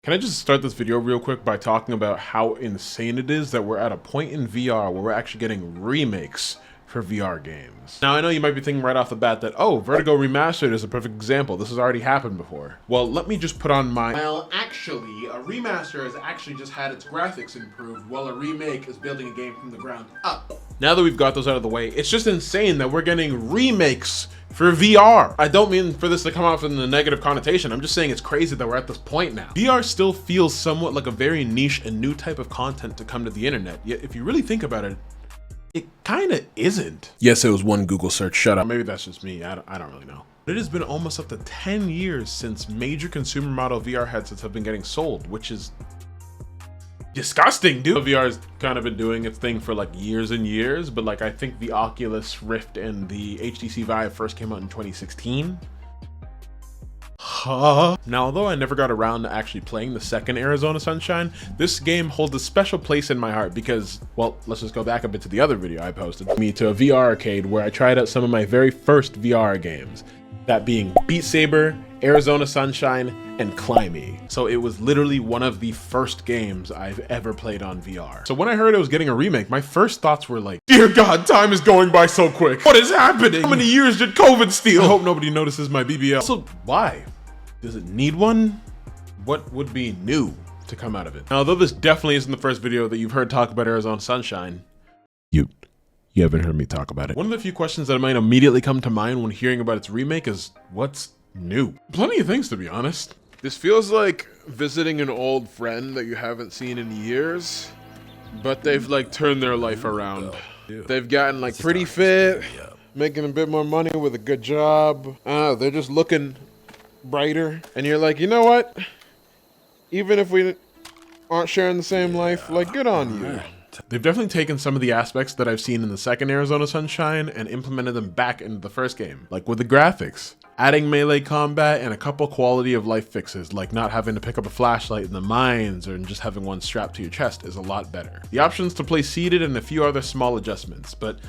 Can I just start this video real quick by talking about how insane it is that we're at a point in VR where we're actually getting remakes for VR games. Now, I know you might be thinking right off the bat that, oh, Vertigo Remastered is a perfect example. This has already happened before. Well, let me just put on my... Well, actually, a remaster has actually just had its graphics improved, while a remake is building a game from the ground up. Now that we've got those out of the way, it's just insane that we're getting remakes for VR. I don't mean for this to come off in the negative connotation. I'm just saying it's crazy that we're at this point now. VR still feels somewhat like a very niche and new type of content to come to the internet. Yet if you really think about it, it kind of isn't. Yes, it was one Google search, shut up. Maybe that's just me, I don't really know. It has been almost up to 10 years since major consumer model VR headsets have been getting sold, which is disgusting, dude. VR has kind of been doing its thing for like years and years, but like I think the Oculus Rift and the HTC Vive first came out in 2016. Now, although I never got around to actually playing the second Arizona Sunshine, this game holds a special place in my heart because, well, let's just go back a bit to the other video I posted. Me to a VR arcade where I tried out some of my very first VR games, that being Beat Saber, Arizona Sunshine, and Climby. So it was literally one of the first games I've ever played on VR. So when I heard it was getting a remake, my first thoughts were like, dear God, time is going by so quick. What is happening? How many years did COVID steal? I hope nobody notices my BBL. So why? Does it need one? What would be new to come out of it? Now, although this definitely isn't the first video that you've heard talk about Arizona Sunshine, you haven't heard me talk about it. One of the few questions that might immediately come to mind when hearing about its remake is, what's new? Plenty of things, to be honest. This feels like visiting an old friend that you haven't seen in years, but they've like turned their life around. They've gotten like pretty fit, making a bit more money with a good job. They're just looking brighter, and you're like, you know what? Even if we aren't sharing the same life, like, good on you. They've definitely taken some of the aspects that I've seen in the second Arizona Sunshine and implemented them back into the first game, like with the graphics. Adding melee combat and a couple quality of life fixes, like not having to pick up a flashlight in the mines or just having one strapped to your chest, is a lot better. The options to play seated and a few other small adjustments, but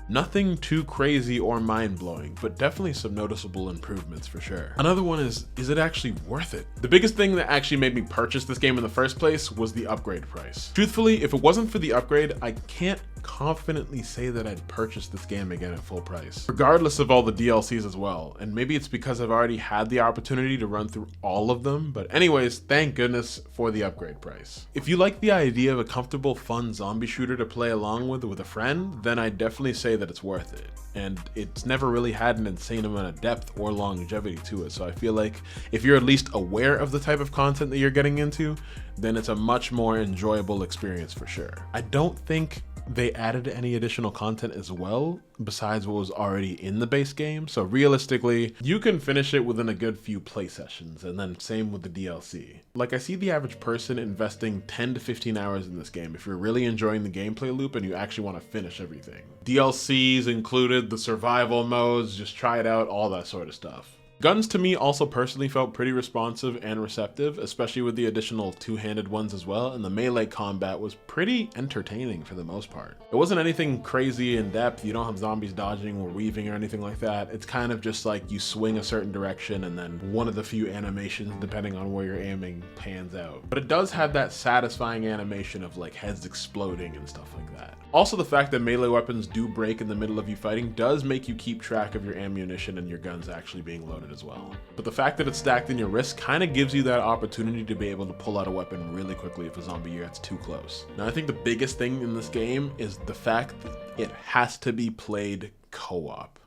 nothing too crazy or mind-blowing, but definitely some noticeable improvements for sure. Another one is it actually worth it? The biggest thing that actually made me purchase this game in the first place was the upgrade price. Truthfully, if it wasn't for the upgrade, I can't confidently say that I'd purchase this game again at full price, regardless of all the DLCs as well. And maybe it's because I've already had the opportunity to run through all of them, but anyways, thank goodness for the upgrade price. If you like the idea of a comfortable, fun zombie shooter to play along with a friend, then I'd definitely say that it's worth it. And it's never really had an insane amount of depth or longevity to it, so I feel like if you're at least aware of the type of content that you're getting into, then it's a much more enjoyable experience for sure. I don't think they added any additional content as well besides what was already in the base game, so realistically you can finish it within a good few play sessions, and then same with the DLC. Like, I see the average person investing 10 to 15 hours in this game if you're really enjoying the gameplay loop and you actually want to finish everything. DLCs included, the survival modes, just try it out, all that sort of stuff. Guns to me also personally felt pretty responsive and receptive, especially with the additional two-handed ones as well, and the melee combat was pretty entertaining for the most part. It wasn't anything crazy in depth, you don't have zombies dodging or weaving or anything like that. It's kind of just like you swing a certain direction and then one of the few animations, depending on where you're aiming, pans out. But it does have that satisfying animation of like heads exploding and stuff like that. Also, the fact that melee weapons do break in the middle of you fighting does make you keep track of your ammunition and your guns actually being loaded as well. But the fact that it's stacked in your wrist kind of gives you that opportunity to be able to pull out a weapon really quickly if a zombie gets too close. Now, I think the biggest thing in this game is the fact that it has to be played co-op.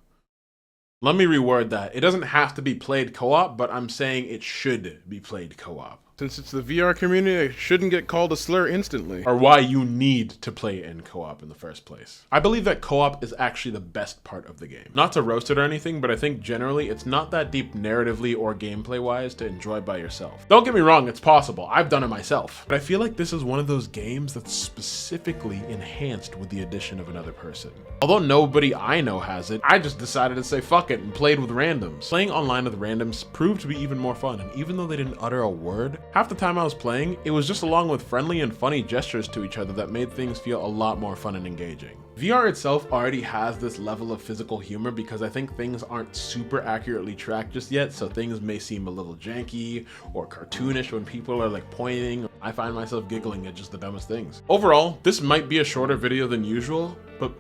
Let me reword that. It doesn't have to be played co-op, but I'm saying it should be played co-op. Since it's the VR community, it shouldn't get called a slur instantly. Or why you need to play in co-op in the first place. I believe that co-op is actually the best part of the game. Not to roast it or anything, but I think generally it's not that deep narratively or gameplay wise to enjoy by yourself. Don't get me wrong, it's possible. I've done it myself. But I feel like this is one of those games that's specifically enhanced with the addition of another person. Although nobody I know has it, I just decided to say fuck it and played with randoms. Playing online with randoms proved to be even more fun, and even though they didn't utter a word, Half the time I was playing, it was just along with friendly and funny gestures to each other that made things feel a lot more fun and engaging. VR itself already has this level of physical humor because I think things aren't super accurately tracked just yet, so things may seem a little janky or cartoonish when people are like pointing. I find myself giggling at just the dumbest things. Overall, this might be a shorter video than usual, but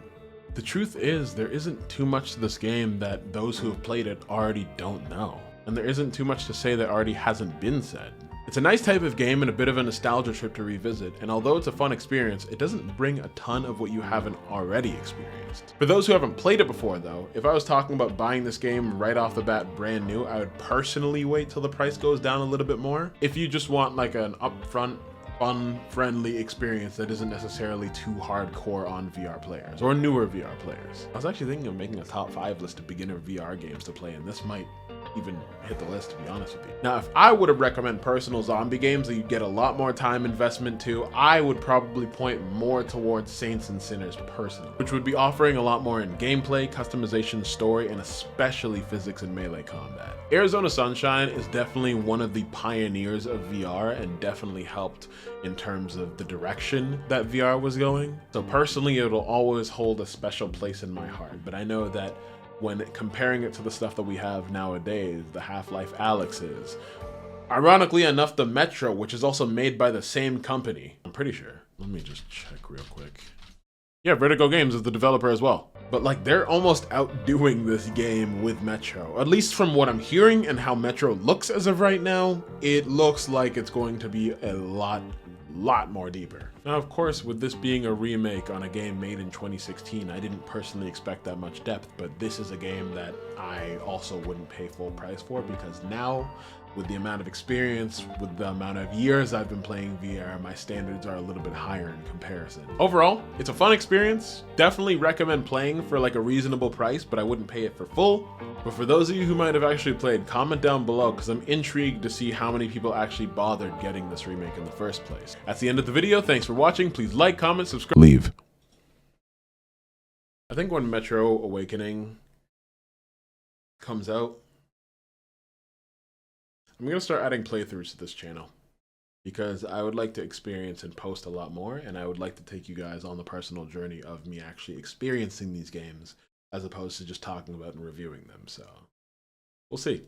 the truth is there isn't too much to this game that those who have played it already don't know. And there isn't too much to say that already hasn't been said. It's a nice type of game and a bit of a nostalgia trip to revisit, and although it's a fun experience, it doesn't bring a ton of what you haven't already experienced. For those who haven't played it before though, if I was talking about buying this game right off the bat brand new, I would personally wait till the price goes down a little bit more. If you just want like an upfront, fun, friendly experience that isn't necessarily too hardcore on VR players or newer VR players. I was actually thinking of making a top 5 list of beginner VR games to play, and this might even hit the list, to be honest with you. Now, if I were to recommend personal zombie games that you get a lot more time investment to, I would probably point more towards Saints and Sinners personally, which would be offering a lot more in gameplay, customization, story, and especially physics and melee combat. Arizona Sunshine is definitely one of the pioneers of VR and definitely helped in terms of the direction that VR was going. So personally, it'll always hold a special place in my heart, but I know that when comparing it to the stuff that we have nowadays, the Half-Life Alyxes, ironically enough, the Metro, which is also made by the same company, I'm pretty sure. Let me just check real quick. Yeah, Vertigo Games is the developer as well. But like, they're almost outdoing this game with Metro. At least from what I'm hearing and how Metro looks as of right now, it looks like it's going to be a lot more deeper. Now, of course, with this being a remake on a game made in 2016, I didn't personally expect that much depth, but this is a game that I also wouldn't pay full price for, because now, with the amount of experience, with the amount of years I've been playing VR, my standards are a little bit higher in comparison. Overall, it's a fun experience. Definitely recommend playing for like a reasonable price, but I wouldn't pay it for full. But for those of you who might have actually played, comment down below, because I'm intrigued to see how many people actually bothered getting this remake in the first place. That's the end of the video. Thanks for watching. Please like, comment, subscribe, leave. I think when Metro Awakening comes out, I'm going to start adding playthroughs to this channel, because I would like to experience and post a lot more, and I would like to take you guys on the personal journey of me actually experiencing these games as opposed to just talking about and reviewing them. So we'll see.